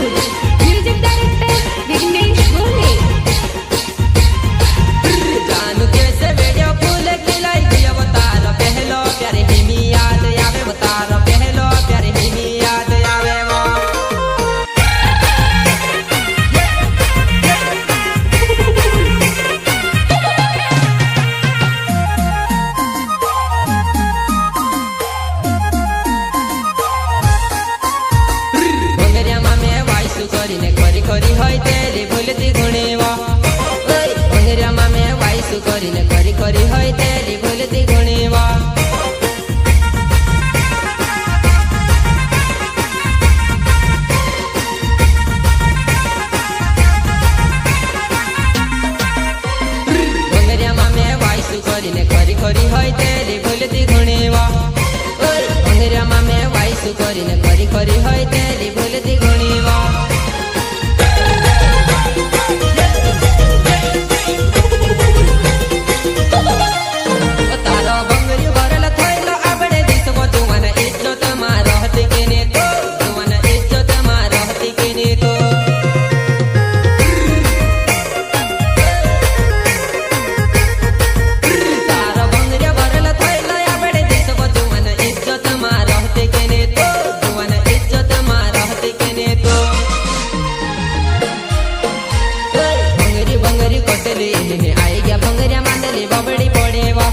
Palasood. Music director Vignesh Gole. जानू कैसे video फूल खिलाई दिया अवतार पहलो प्यारे हिमी याद आवे अवतार पहलो प्यारे हिमी याद आवे वो भंगरिया मामे वायसु करीने खरी खरी होय तेरी भूलती गुणेवा भंगरिया मामे वायसु करीने खरी खरी होय तेरी भूलती गुणेवा भंगरिया मामे वायसु करीने खरी खरी होय तेरी भूलती गुणेवा भंगरिया मामे वायसु करीने खरी खरी होय तेरी भूलती गुणेवा तारो भंगरियो भरल थैलो आपणे दिसको तुमने इज्जत मा रहती केने तो तुमने इज्जत मा रहती केने तो तारो भंगरियो भरल थैलो आपणे दिसको तुमने इज्जत मा रहती केने तो तुमने इज्जत मा रहती केने तो भंगरी भंगरी कोटली ने आई गया भंगरिया मांडली बबड़ी पड़ेवा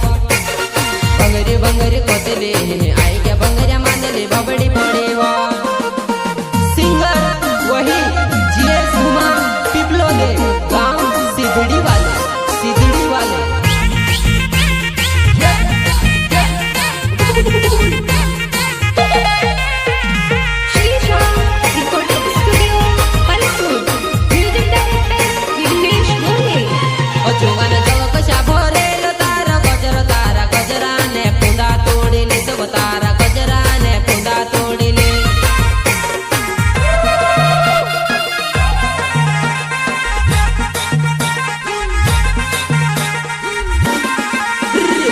भंगरी भंगरी कोटली ने आई गया भंगरिया मांडली बबड़ी पड़ेवा सिंगर वही जीएस हुमा पिपलो ने गांव सिद्धड़ी वाले सिद्धड़ी वाले Srisha Recording Studio Palasood. Music director Vignesh Gole. जुवन जग कशा भरेल तारा गजरा ने पुंदा तोडिले सब तारा गजरा ने पुंदा तोडिले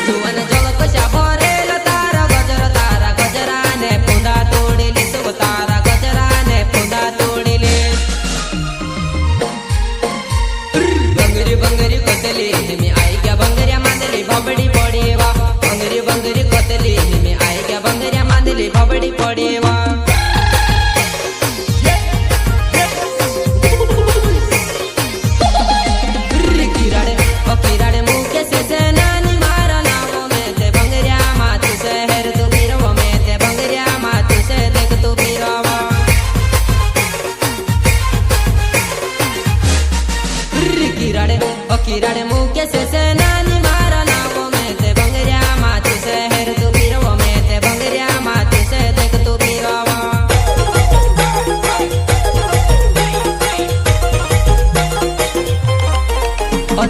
जुवन जग कशा भरेल तारा गजरा ने पुंदा तोडिले सब तारा गजरा ने पुंदा तोडिले भंगरी भंगरी कोतली में आई गया भंगरिया मांदली बबड़ी पड़ेवा भंगरी भंगरी कोतली में आई गया भंगरिया मांदली बबड़ी पड़ेवा किराड़े मुँह के से नानी मारा नावो में ते भंगरिया मातु से हेर तू पीरवो में ते भंगरिया मातु से देख तू पीरवा किराड़े मुँह के से नानी मारा नावो में ते भंगरिया मातु से हेर तू पीरवो में ते भंगरिया मातु से देख तू पीरवा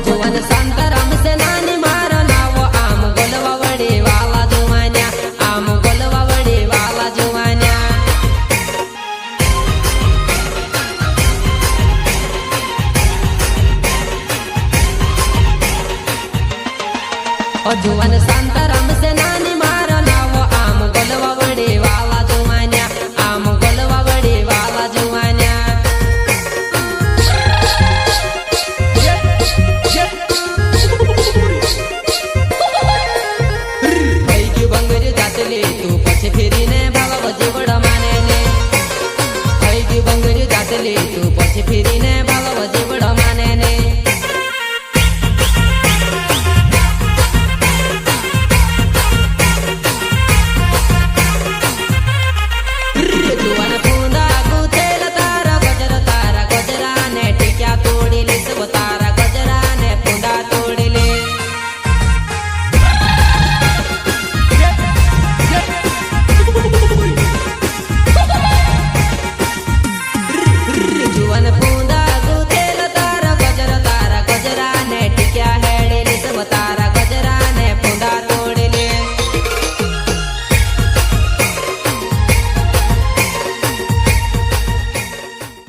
जुवन शांताराम से नानी मारा नावो आम गोलवा वड़ी वाला जुवान्या आम गोलवा वड़ी वाला जुवान्या जुवन शांता